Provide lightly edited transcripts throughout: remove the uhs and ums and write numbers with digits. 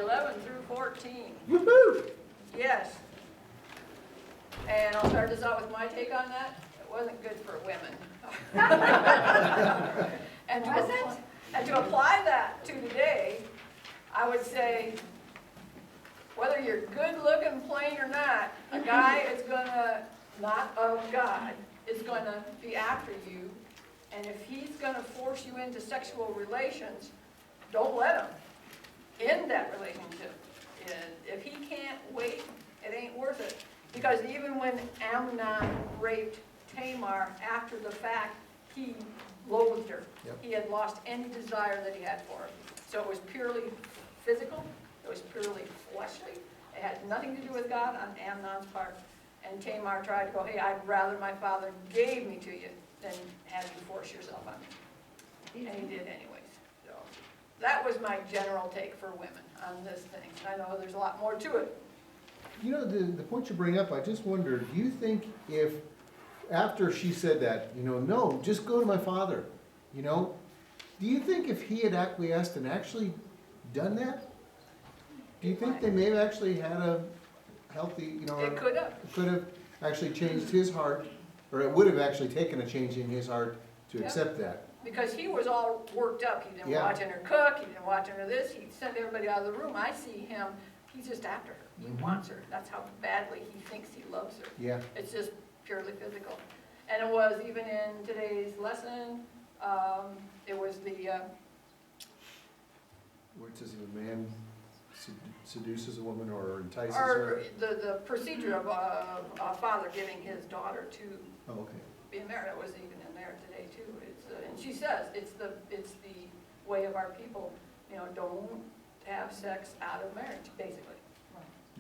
11 through 14. Woohoo! Yes. And I'll start this out with my take on that. It wasn't good for women. And to apply that to today, I would say, whether you're good looking, plain or not, a guy is gonna, not of God, is gonna be after you. And if he's gonna force you into sexual relations, don't let him end that relationship. And if he can't wait, it ain't worth it. Because even when Amnon raped Tamar after the fact, he loathed her. Yep. He had lost any desire that he had for her. So it was purely physical, it was purely fleshly. It had nothing to do with God on Amnon's part. And Tamar tried to go, hey, I'd rather my father gave me to you than have you force yourself on me. And he did anyways. So that was my general take for women on this thing. I know there's a lot more to it. You know, the point you bring up, I just wonder, do you think if, after she said that, you know, no, just go to my father, you know, do you think if he had acquiesced and actually done that, do you think they may have actually had a healthy, you know, It could have. could have actually changed his heart, or it would have actually taken a change in his heart to Yeah. accept that? Because he was all worked up. He didn't Yeah. watching her cook. He didn't watching her this. He sent everybody out of the room. I see him. He's just after her. He Mhm. wants her. That's how badly he thinks he loves her. Yeah. It's just purely physical. And it was even in today's lesson, it was the, Where it says if a man seduces a woman or entices or her. the procedure of a father giving his daughter to Oh, okay. be married. It was even in there today too. It's, and she says, it's the way of our people, you know, don't have sex out of marriage, basically.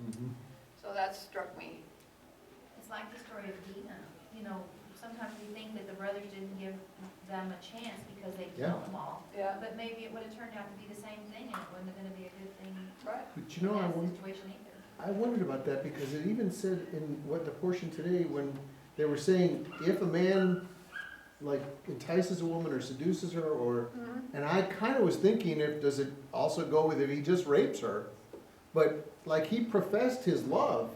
Mm-hmm. So that struck me. It's like the story of Dinah. You know, sometimes we think that the brothers didn't give them a chance because they Yeah. killed them all. Yeah, But maybe it would have turned out to be the same thing, and it wasn't going to be a good thing right. But you know, in I that wonder, situation either. I wondered about that because it even said in what the portion today when they were saying if a man like entices a woman or seduces her or, Mhm. and I kind of was thinking if, does it also go with if he just rapes her? But like he professed his love,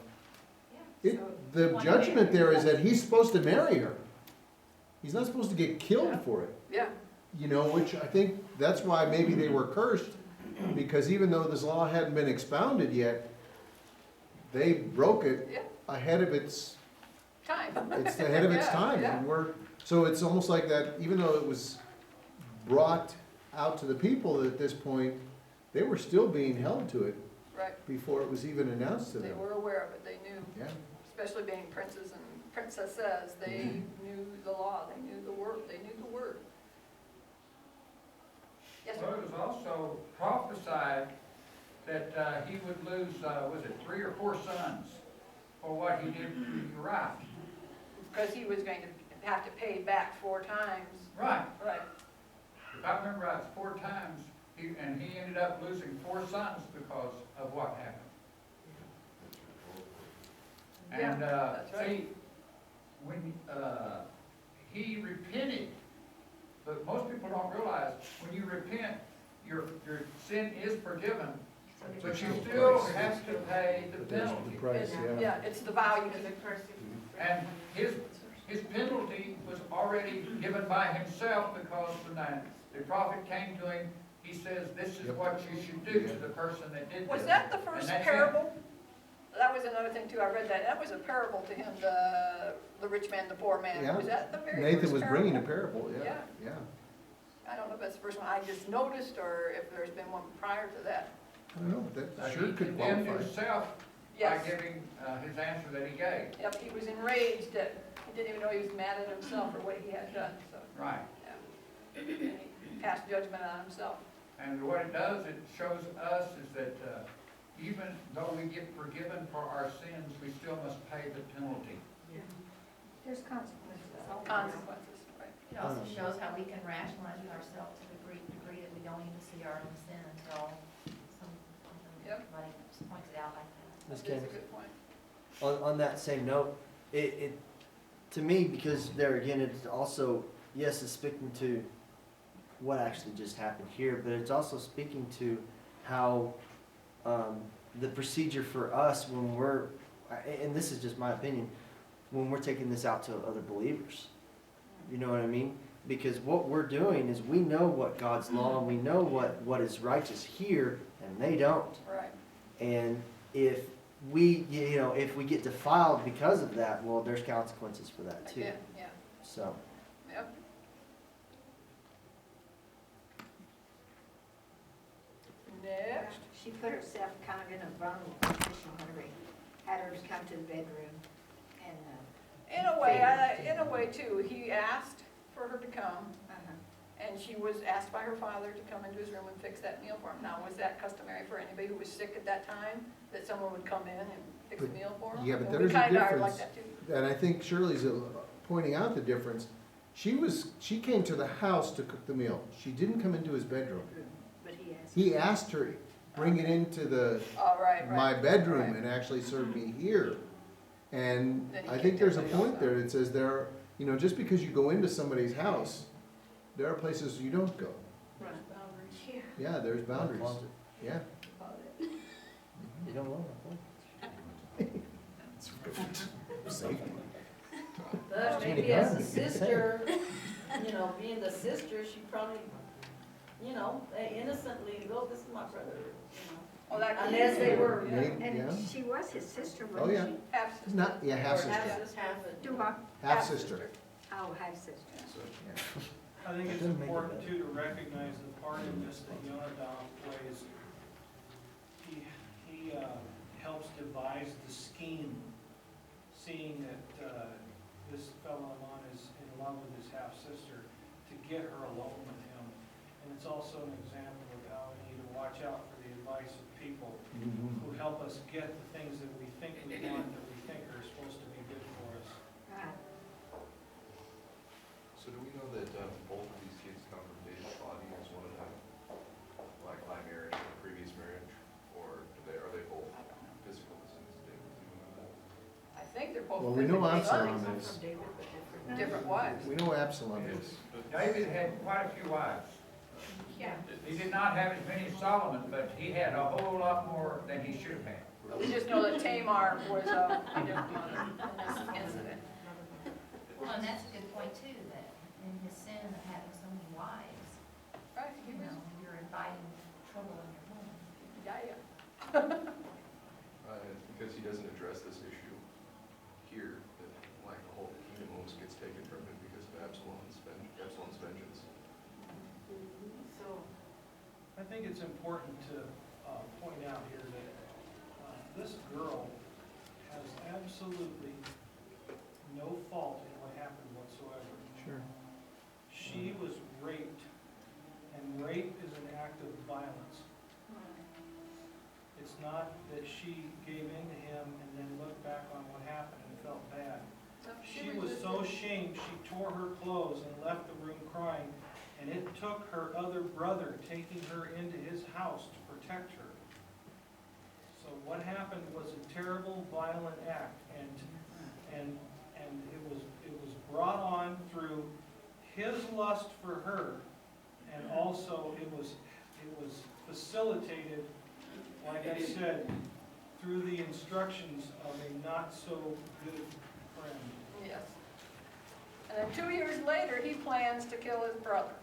Yeah. it, So, the one judgment married. there is that he's supposed to marry her. He's not supposed to get killed Yeah. for it, Yeah, you know, which I think that's why maybe they were cursed. Because even though this law hadn't been expounded yet, they broke it yeah, ahead of its, time. it's ahead of its Yeah, time. yeah. And so it's almost like that, even though it was brought out to the people at this point, they were still being held to it Right, before it was even announced to they them. were aware of it, they knew, Yeah, especially being princes and princesses, they knew the law, they knew the word, they knew the word. Yes, Well, sir. it was also prophesied that he would lose, was it 3 or 4 sons for what he did to Uriah? Because he was going to have to pay back 4 times. Right. Right, If I remember right, it's 4 times, and he ended up losing 4 sons because of what happened. Yeah, And, that's right. see, when, he repented, but most people don't realize, when you repent, your sin is forgiven, but you still have to pay the that's the penalty. price, yeah. Yeah, it's the value. And his penalty was already given by himself because when the prophet came to him, he says, this is Yep. what you should do to the person that did this. Was that the And first that's it. parable? That was another thing too, I read that, that was a parable to him, the rich man, the poor man. Yeah. Was that the very Nathan first was parable? bringing a parable, yeah, Yeah. yeah. I don't know if that's the first one I just noticed, or if there's been one prior to that. I don't know, that sure He could condemned qualify. himself by Yes, giving his answer that he gave. yep, he was enraged that, he didn't even know he was mad at himself for what he had done, so, Right. yeah. And he passed judgment on himself. And what it does, it shows us is that even though we get forgiven for our sins, we still must pay the penalty. There's consequences. Consequences, right. It also shows how we can rationalize with ourselves to the degree that we don't even see our own sin until Yep. somebody points it out like that. Ms. That's a Candace, good point. on that same note, it to me, because there again, it's also, yes, it's speaking to what actually just happened here, but it's also speaking to how the procedure for us when we're, and this is just my opinion, when we're taking this out to other believers. You know what I mean? Because what we're doing is we know what God's law and we know what is righteous here, and they don't. Right. And if we, if we get defiled because of that, well, there's consequences for that too. Yeah, yeah, So, yep. Next. She put herself kind of in a vulnerable position when we had her to come to the bedroom and, In a way too, he asked for her to come, and she was asked by her father to come into his room and fix that meal for him. Now, was that customary for anybody who was sick at that time, that someone would come in and fix a meal for him? Yeah, but And we there's a kinda are difference. like that too. And I think Shirley's pointing out the difference. She came to the house to cook the meal. She didn't come into his bedroom. but he asked. He asked her, bring it into Oh, right, my right. bedroom Right. and actually serve me here. And Then he I kicked think there's a everybody else point there that says just because you go into somebody's house, there are places you don't go. Right. Yeah, there's boundaries. closet. Yeah. You don't know. It's good. Safety. But Jenny maybe as Garner, a you can say. sister, being the sister, she probably, they innocently go, this is my brother, Well, that could Unless be- they were- yeah. Maybe, yeah. And she was his sister, Oh, wasn't yeah. she? Half sister. Not, yeah, half Or sister. half-sister, but- Do what? Half sister. Oh, half sister. I think it's Doesn't make it important better. too to recognize the part in this that Yonadab plays. He helps devise the scheme, seeing that this fellow Amon is in love with his half-sister, to get her alone with him. And it's also an example of how we need to watch out for the advice of people who help us get the things that we think we want, that we think are supposed to be good for us. Right. So do we know that both of these kids come from David's body as one of them, like my marriage or previous marriage, or are they both physical descendants of David? Do we know that? I think they're both. Well, we know physically Absalom married. is. Different wives. We know Absalom is. David had quite a few wives. Yeah. He did not have as many as Solomon, but he had a whole lot more than he should have had. But we just know that Tamar was a different mother in this incident. Well, and that's a good point too, that in his sin of having so many wives, Right, he was, you're inviting trouble in your home. yeah. It's because he doesn't address this issue here, that like the whole kingdom almost gets taken from him because of Absalom's vengeance. So, I think it's important to point out here that this girl has absolutely no fault in what happened whatsoever. Sure. She was raped, and rape is an act of violence. It's not that she gave in to him and then looked back on what happened and felt bad. She was so ashamed, she tore her clothes and left the room crying, and it took her other brother taking her into his house to protect her. So what happened was a terrible, violent act, and it was brought on through his lust for her, and also it was facilitated, like I said, through the instructions of a not so good friend. Yes. And then 2 years later, he plans to kill his brother.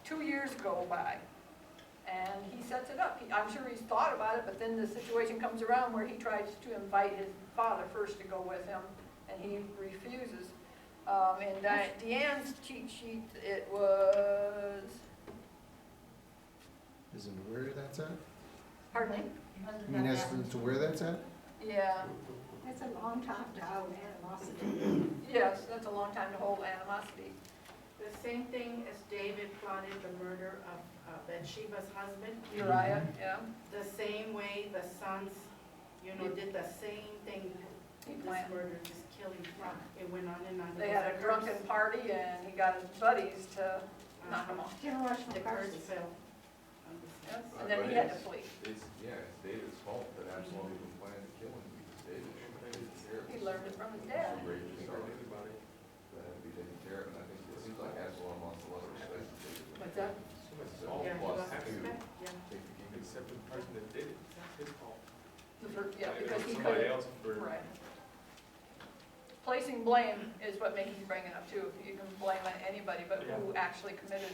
2 years go by, and he sets it up. I'm sure he's thought about it, but then the situation comes around where he tries to invite his father first to go with him, and he refuses. In Deanne's cheat sheet, it was, Isn't it where that's at? pardon me? You mean as to where that's at? Yeah, That's a long time to hold animosity. yes, that's a long time to hold animosity. The same thing as David plotted the murder of Bathsheba's husband. Uriah, yeah. The same way the sons, did the same thing. He This planned. murder, this killing, it went on and on. They had a drunken party, and he got his buddies to knock him off. Generational The curse curses. fell on the Yes, son. and then he had to flee. It's David's fault that Absalom even planned to kill him, because David should have taken care of He this. learned it from his dad. Rape just started everybody, that had to be taken care of, and I think it seems like Absalom lost a lot of respect for David. What's that? So Yeah, he lost lost to respect, yeah. take the kingdom, except the person that did it. somebody could- else for, Right. Placing blame is what Mickey's bringing up too. You can blame on anybody, but who actually committed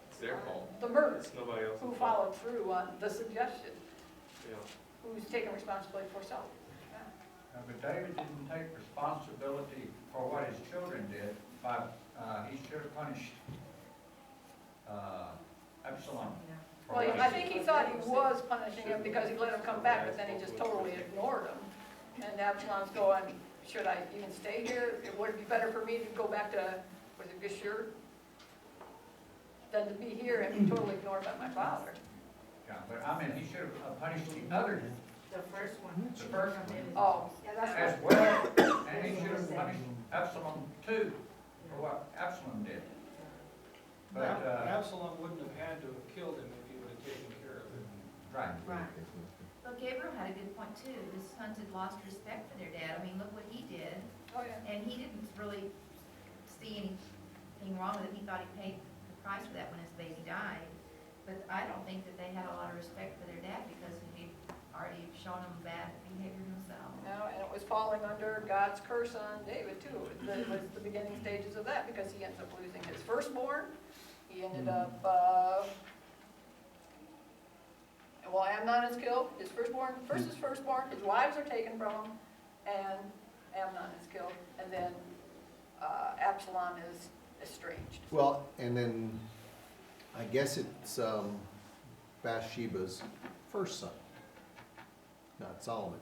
it's their fault. the murder? It's nobody else's Who fault. followed through on the suggestion? Yeah. Who's taking responsibility for self? But David didn't take responsibility for what his children did by, he should have punished, Absalom. for Well, what I he think did. he thought he was punishing him because he let him come back, but then he just totally ignored him. And Absalom's going, should I even stay here? Would it be better for me to go back to, was it Geshur? Than to be here and be totally ignored by my father? Yeah, but I mean, he should have punished the other, The first one. the first one Oh, Yeah, that's as what, well, and he should have punished Absalom too, for what Absalom did. But, Absalom wouldn't have had to have killed him if he would have taken care of it. right. Right. But Gabriel had a good point too. His sons had lost respect for their dad. I mean, look what he did. oh yeah. And he didn't really see anything wrong with it. He thought he paid the price for that when his baby died. But I don't think that they had a lot of respect for their dad because he'd already shown them bad behavior himself. No, and it was falling under God's curse on David too. It was the beginning stages of that because he ends up losing his firstborn. He ended up, well, Amnon is killed, his firstborn, first his firstborn, his wives are taken from him, and Amnon is killed, and then Absalom is estranged. Well, and then, I guess it's Bathsheba's first son, not Solomon.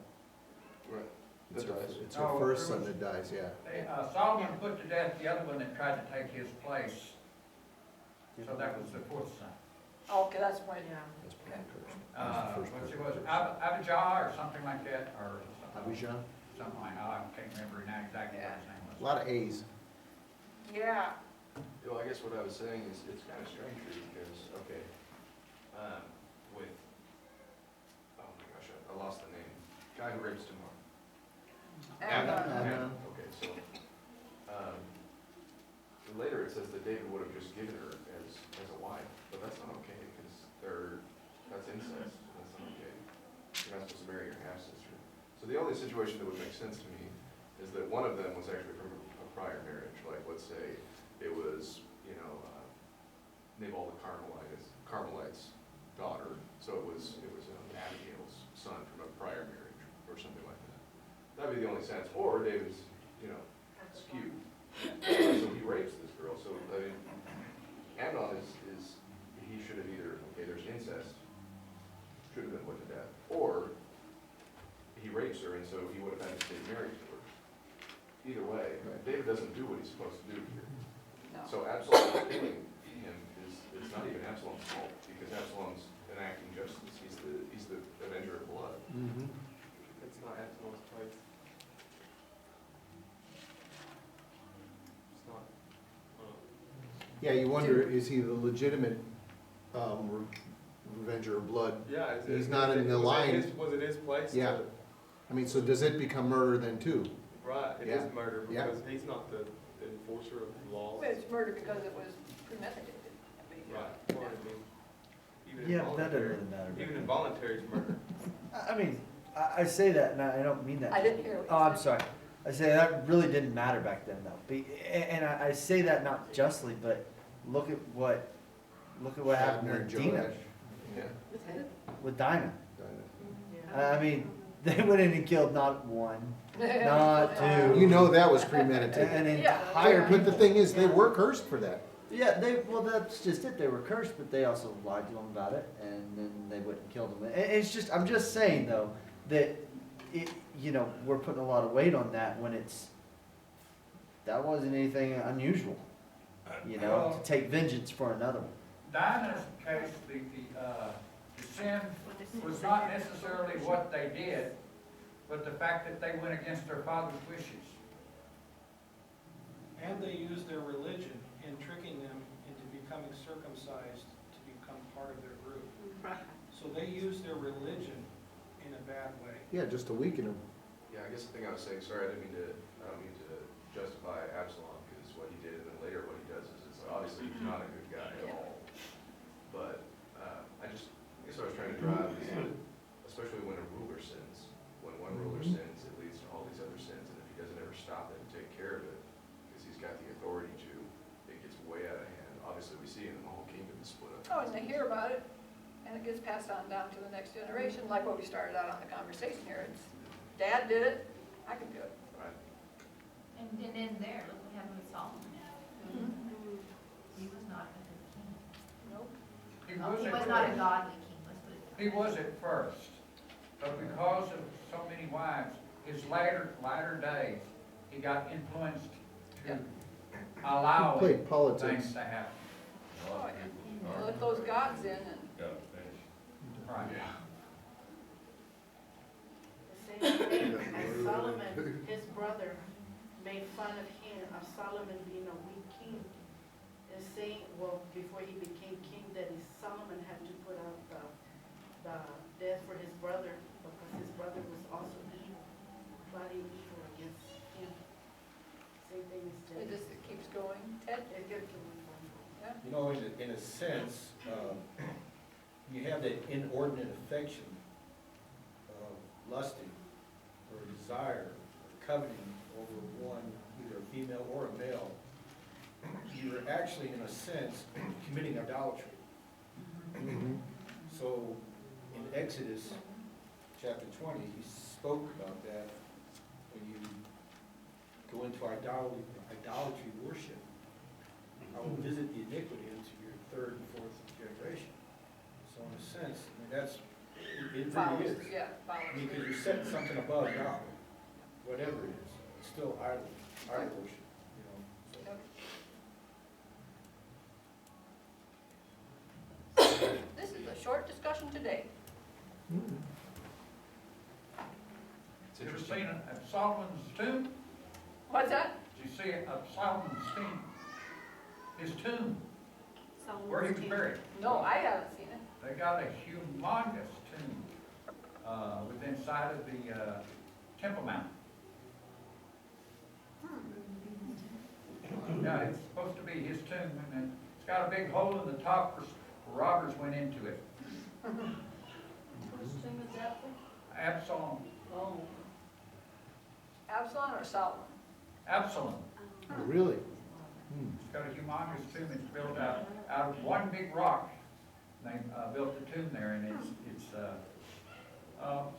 Right. It's That her, dies. it's her Oh, first there son was- that dies, yeah. Solomon put to death the other one that tried to take his place. So that was the fourth son. Oh, okay, that's when, Yeah. That's probably cursed. That's the first What's it person was, cursed. Abijah or something like that, or something. Abijah? Something like, I can't remember now exactly what his name was. A lot of A's. yeah. You know, I guess what I was saying is, it's kind of strange here because, okay, with, oh my gosh, I lost the name, guy who rapes Tamar. Amnon. Amnon. Okay, so, later it says that David would have just given her as a wife, but that's not okay, because that's incest, that's not okay. You're not supposed to marry your half-sister. So the only situation that would make sense to me is that one of them was actually from a prior marriage, like, let's say, it was, Nabal the Carmelite's daughter, so it was Abigail's son from a prior marriage, or something like that. That'd be the only sense, or David's, skewed. So he rapes this girl, so, I mean, Amnon is, he should have either, okay, there's incest, should have been put to death, or he rapes her, and so he would have had to stay married to her. Either way, David doesn't do what he's supposed to do here. No. So Absalom killing him is not even Absalom's fault, because Absalom's enacting justice, he's the avenger of blood. Mm-hmm. It's not Absalom's fight. It's not, Yeah, you wonder, is he the legitimate revenger of blood? yeah. He's not in the line. Was it his place? Yeah. I mean, so does it become murder then too? Right, it is murder, Yeah. because he's not the enforcer of laws. Well, it's murder because it was premeditated. I mean, Right, well, I mean, even Yeah, but that doesn't involuntary, really matter. even involuntary is murder. I mean, I say that, and I don't mean that. I didn't hear what you Oh, I'm said. sorry. I say that really didn't matter back then, though. And I say that not justly, but look at what happened Abner, with Dina, Joash. Yeah. with Dinah. Dinah. I mean, they went in and killed not one, not two. You know that was premeditated. An Yeah. entire But the people. thing is, they were cursed for that. Yeah, well, that's just it. They were cursed, but they also lied to them about it, and then they went and killed them. It's just, I'm just saying though, that we're putting a lot of weight on that when that wasn't anything unusual, to take vengeance for another one. Dinah's case, the sin was not necessarily what they did, but the fact that they went against their father's wishes. And they used their religion in tricking them into becoming circumcised to become part of their group. So they used their religion in a bad way. Yeah, just to weaken them. Yeah, I guess the thing I was saying, sorry, I don't mean to justify Absalom, because what he did, and then later what he does is, it's obviously he's not a good guy at all. But, I guess what I was trying to drive is that, especially when a ruler sins, when one ruler sins, gets passed on down to the next generation, like what we started out on the conversation here. It's, Dad did it, I can do it. Right. And then there, look what happened with Solomon. He was not a good king. Nope. He Oh, was he at was not a first. godly king, let's put it that way. He was at first, but because of so many wives, his latter days, he got influenced to allow Played things politics. to happen. Oh, yeah. Let those gods in and, Right. The same thing as Solomon, his brother, made fun of him, of Solomon being a weak king. And saying, well, before he became king, that Solomon had to put out the death for his brother, because his brother was also evil, plotting evil against him. Same thing as it David. just, it keeps going. Ted? It gets to be fun. Yeah. You know, in a sense, you have that inordinate affection of lusting or desire or coveting over one, either a female or a male. You're actually, in a sense, committing idolatry. So in Exodus chapter 20, he spoke about that when you go into idolatry worship. I will visit the iniquity into your third and fourth generation. So in a sense, I mean, that's, it really Follows, is. yeah, follows. Because you're setting something above God, whatever it is. It's still idol worship, you know. So. This is a short discussion today. It's You ever interesting. seen Solomon's tomb? What's that? Did you see Solomon's tomb? His tomb, where he was buried. No, I haven't seen it. They got a humongous tomb within sight of the Temple Mount. Yeah, it's supposed to be his tomb, and it's got a big hole in the top where robbers went into it. Which thing is that for? Absalom, Oh. Absalom or Solomon? Absalom. Oh, really? It's got a humongous tomb. It's built out of one big rock. They built the tomb there, and it's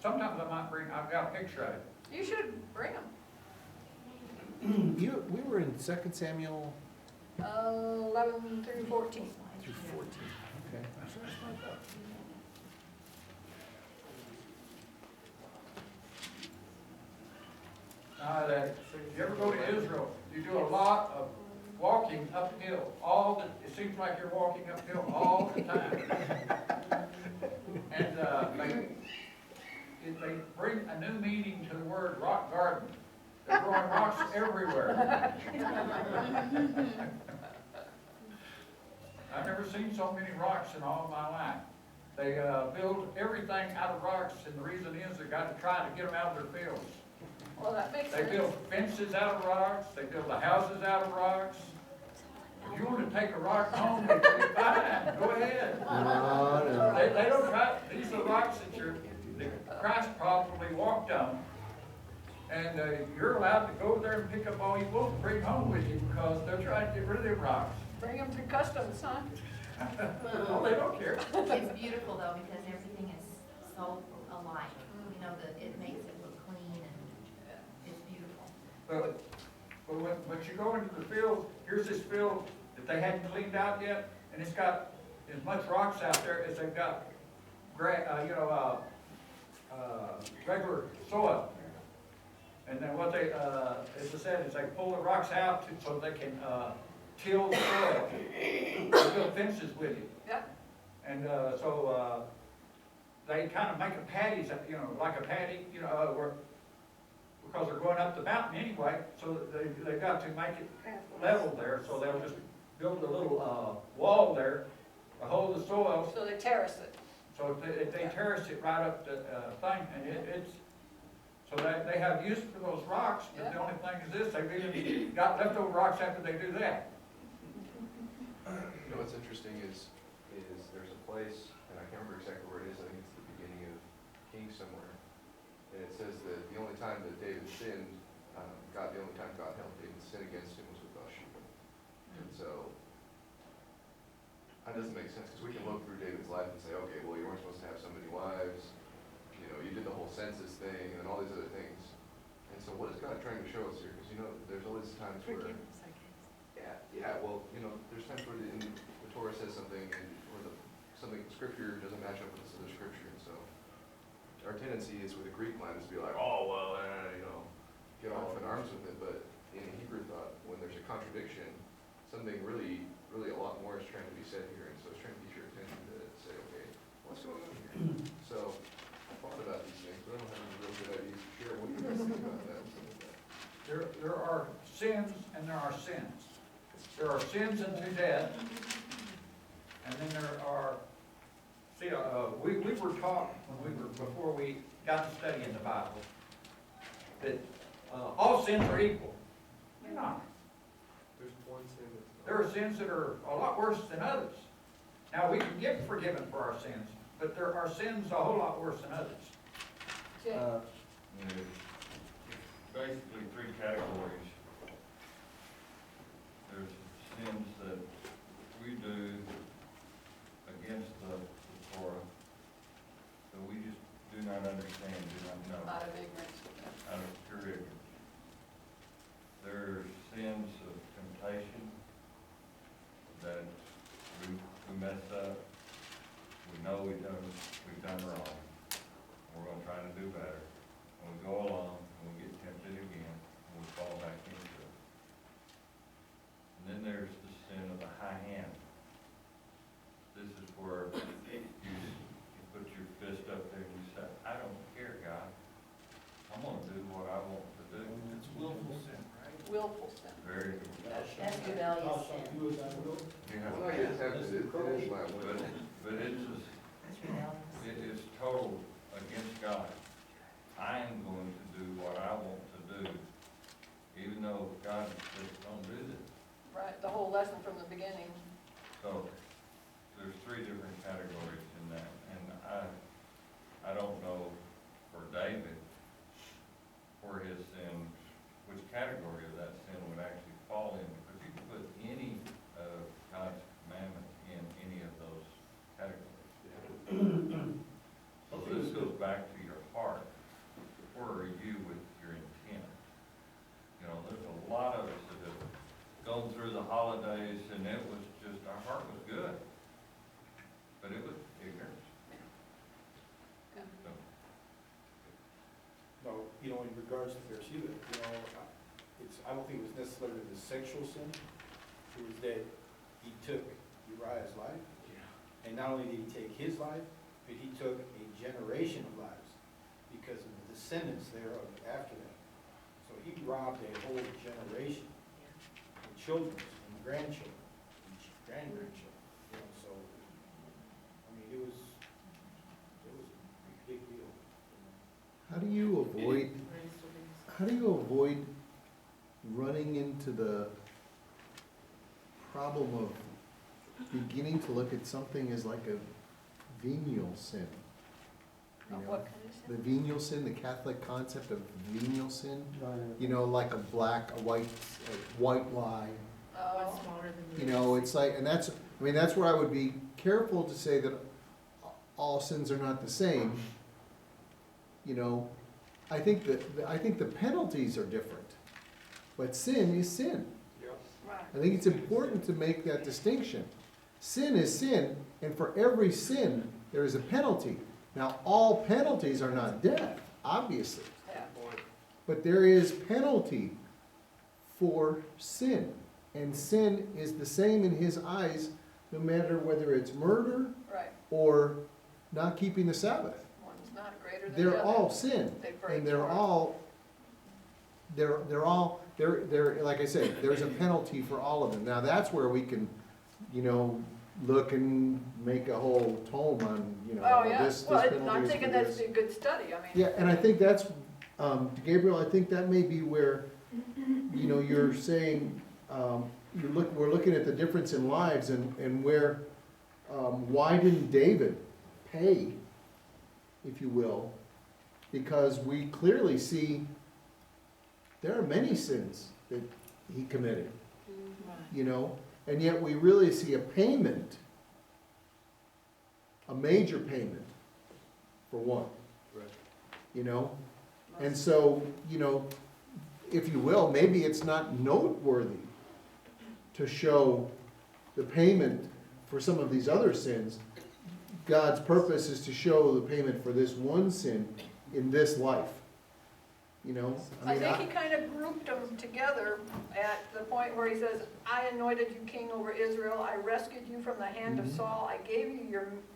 sometimes I might bring, I've got a picture of it. You should bring them. We were in 2 Samuel 11 through 14. through 14. Okay. If you ever go to Israel, you do a lot of walking uphill. It seems like you're walking uphill all the time. And they bring a new meaning to the word rock garden. They're growing rocks everywhere. I've never seen so many rocks in all of my life. They build everything out of rocks, and the reason is they've got to try to get them out of their fields. Well, that makes They sense. build fences out of rocks, they build the houses out of rocks. If you want to take a rock home, it's fine, go ahead. No. They don't try, these are rocks that Christ probably walked on. And you're allowed to go there and pick up all you want and bring home with you, because they're trying to get rid of them rocks. Bring them to customs, huh? Oh, they don't care. It's beautiful though, because everything is so alike. You know, it makes it look clean and it's beautiful. But when you go into the field, here's this field that they hadn't cleaned out yet, and it's got as much rocks out there as they've got, regular soil. And then what they, as I said, is they pull the rocks out so they can till the soil. They build fences with it. Yep. And so they kind of make a patties, like a patty, because they're going up the mountain anyway, so they've got to make it level there, so they'll just build a little wall there to hold the soil. So they terrace it. So they terrace it right up the thing, and so they have use for those rocks, but the only thing is this, they've even got leftover rocks after they do that. You know what's interesting is there's a place, and I can't remember exactly where it is, I think it's the beginning of Kings somewhere. And it says that the only time that David sinned, the only time God helped David sin against him was with Bathsheba. And so, that doesn't make sense, because we can look through David's life and say, okay, well, you weren't supposed to have so many wives, you know, you did the whole census thing, and all these other things. And so what is God trying to show us here? Because, you know, there's always times where, yeah, well, you know, there's times where the Torah says something, and, or something in Scripture doesn't match up with this other Scripture, and so our tendency is with the Greek mind is to be like, oh, well, you know, get off in arms with it, but in Hebrew thought, when there's a contradiction, something really a lot more is trying to be said here, and so it's trying to get your attention to say, okay, what's going on here? So, I thought about these things, but I don't have any real good ideas to share. What do you guys think about that? There are sins and there are sins. There are sins unto death, and then there are, see, we were taught before we got to study in the Bible, that all sins are equal. They're not. There's one sin that's There are sins that are a lot worse than others. Now, we can get forgiven for our sins, but there are sins a whole lot worse than others. Jay, Basically three categories. There's sins that we do against the Torah, that we just do not understand, do not know, out of ignorance. out of pure ignorance. There's sins of temptation, that we mess up, we know we've done wrong, we're gonna try to do better. And we go along, and we get tempted again, and we fall back into it. And then there's the sin of the high hand. This is where you put your fist up there and you say, I don't care, God. I'm gonna do what I want to do. It's willful sin, right? Willful sin. Very good. That's rebellious sin. Yeah. Well, I get tempted, it is my will. But it's just, That's rebellious. it is total against God. I am going to do what I want to do, even though God says don't do this. Right, the whole lesson from the beginning. So, there's three different categories in that, and I don't know for David, for his sin, which category of that sin would actually fall in, because you can put any of God's commandments in any of those categories. So this goes back to your heart. Where are you with your intent? You know, there's a lot of us that have gone through the holidays and it was just, our heart was good, but it was ignorance. So, No, you know, in regards to Bathsheba, you know, I don't think it was necessarily the sexual sin. It was that he took Uriah's life. And not only did he take his life, but he took a generation of lives because of the descendants thereof after that. So he robbed a whole generation of children and grandchildren, and grand-grandchildren, you know, so, I mean, it was a big deal. How do you avoid running into the problem of beginning to look at something as like a venial sin? You know, What kind of sin? the venial sin, the Catholic concept of venial sin, you know, like a white lie. Oh, smaller than You know, it's like, and that's where I would be careful to say that all sins are not the same. You know, I think the penalties are different, but sin is sin. right. I think it's important to make that distinction. Sin is sin, and for every sin, there is a penalty. Now, all penalties are not death, obviously, Yeah. but there is penalty for sin. And sin is the same in his eyes, no matter whether it's murder Right. or not keeping the Sabbath. One's not greater than the other. They're all sin, They break and they're Torah. all, like I said, there's a penalty for all of them. Now, that's where we can, you know, look and make a whole tome on, you know, Oh, yeah. this Well, penalty I'm is thinking for that'd this. be a good study, I mean. Yeah, and I think that's, Gabriel, I think that may be where, you know, you're saying, we're looking at the difference in lives and where, why didn't David pay, if you will? Because we clearly see there are many sins that he committed, you know, and yet we really see a payment a major payment, for one. Right. You know? And so, you know, if you will, maybe it's not noteworthy to show the payment for some of these other sins. God's purpose is to show the payment for this one sin in this life. You know? I think he kind of grouped them together at the point where he says, I anointed you king over Israel, I rescued you from the hand of Saul, I gave you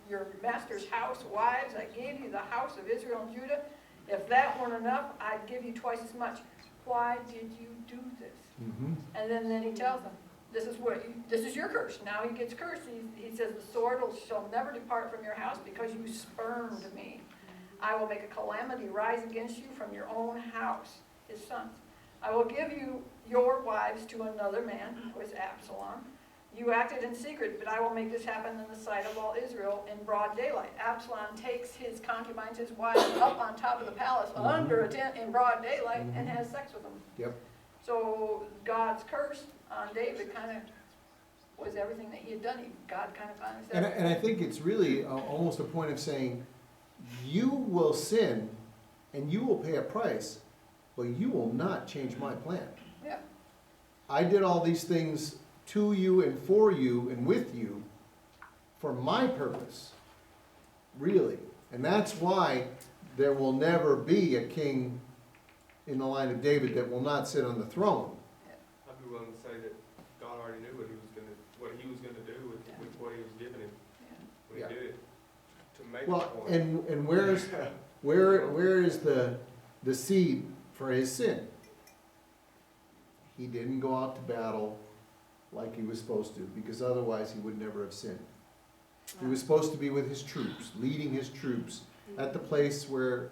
your master's house, wives, I gave you the house of Israel and Judah. If that weren't enough, I'd give you twice as much. Why did you do this? Mhm. And then he tells them, this is your curse. Now he gets cursed. He says, the sword shall never depart from your house because you spurned me. I will make a calamity rise against you from your own house, his sons. I will give you your wives to another man, who is Absalom. You acted in secret, but I will make this happen in the sight of all Israel in broad daylight. Absalom takes his concubines, his wives, up on top of the palace, under a tent in broad daylight, and has sex with them. Yep. So God's curse on David kind of was everything that he had done. God kind of finally said. And I think it's really almost a point of saying, you will sin and you will pay a price, but you will not change my plan. Yeah. I did all these things to you and for you and with you for my purpose, really. And that's why there will never be a king in the line of David that will not sit on the throne. I'd be willing to say that God already knew what he was gonna do with what he was giving him when Yeah. he did it, to make the Well, point. and where is the seed for his sin? He didn't go out to battle like he was supposed to, because otherwise he would never have sinned. He was supposed to be with his troops, leading his troops at the place where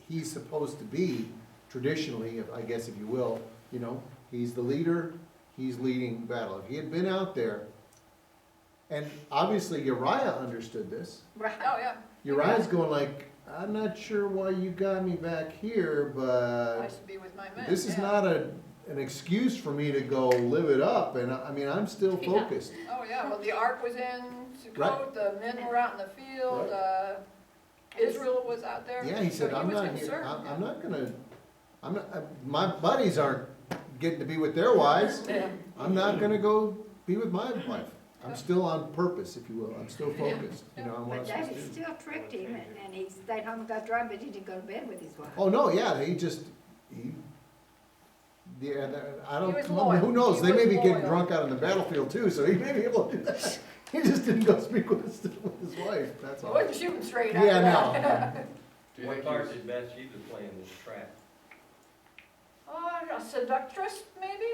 he's supposed to be traditionally, I guess if you will. You know, he's the leader, he's leading battle. If he had been out there, and obviously Uriah understood this. Right. Oh, yeah. Uriah's going like, I'm not sure why you got me back here, I but should be with my men. this is yeah. not an excuse for me to go live it up, and I mean, I'm still focused. Oh, yeah, well, the ark was in Sukkot, Right. the men were out in the field, Israel was out there. Yeah, he said, So I'm was not here, concerned, I'm not gonna, my buddies aren't getting to be with their wives. Yeah. I'm not gonna go be with my wife. I'm still on purpose, if you will, I'm still focused, you know, on what I'm But supposed to David do. still tricked him, and he stayed home and got drunk, but he didn't go to bed with his wife. Oh, no, yeah, I don't, He was loyal. who knows, He they may was be getting loyal. drunk out on the battlefield too, so he may be able to do that. He just didn't go speak with his wife, that's He all. wasn't shooting straight after Yeah, that. no. Do you What think he part was, did Bathsheba play in this trap? Oh, a seductress, maybe?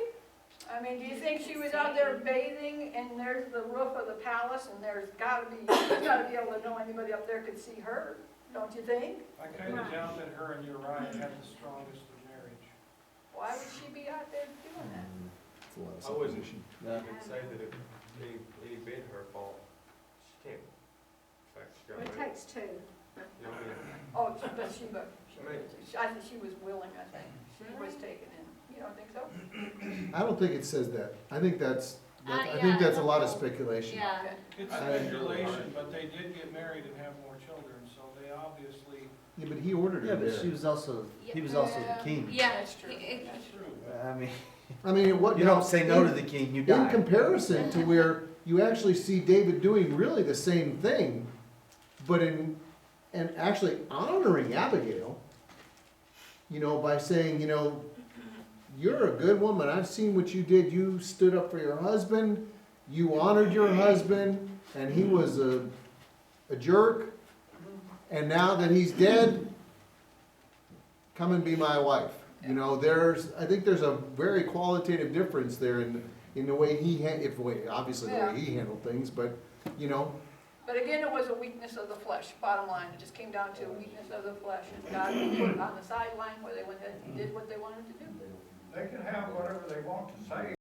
I mean, do you think she was out there bathing and there's the roof of the palace and she's gotta be able to know anybody up there could see her, don't you think? I kind of doubt that her and Uriah had the strongest of marriage. Why would she be out there doing that? It's a lot of I wouldn't supposition. even say that it any been her fault. She can't. In fact, she got Well, it married. takes two. You know what I mean? Oh, Bathsheba, I I think she was willing, I think. She was taken in. You don't think so? I don't think it says that. I think that's a lot of speculation. Yeah. It's I- speculation, but they did get married and have more children, so they obviously, Yeah, but he ordered Yeah, her but there. he was also the king. Yeah. That's true. that's true. I mean, I mean, what? you don't say no to the king, you die. In comparison to where you actually see David doing really the same thing, but and actually honoring Abigail, you know, by saying, you know, you're a good woman, I've seen what you did, you stood up for your husband, you honored your husband, and he was a jerk, and now that he's dead, come and be my wife. You know, I think there's a very qualitative difference there in the way obviously the way he handled things, but, you know. But again, it was a weakness of the flesh, bottom line. It just came down to a weakness of the flesh. And God put it on the sideline where they went and did what they wanted to do. They can have whatever they want to say,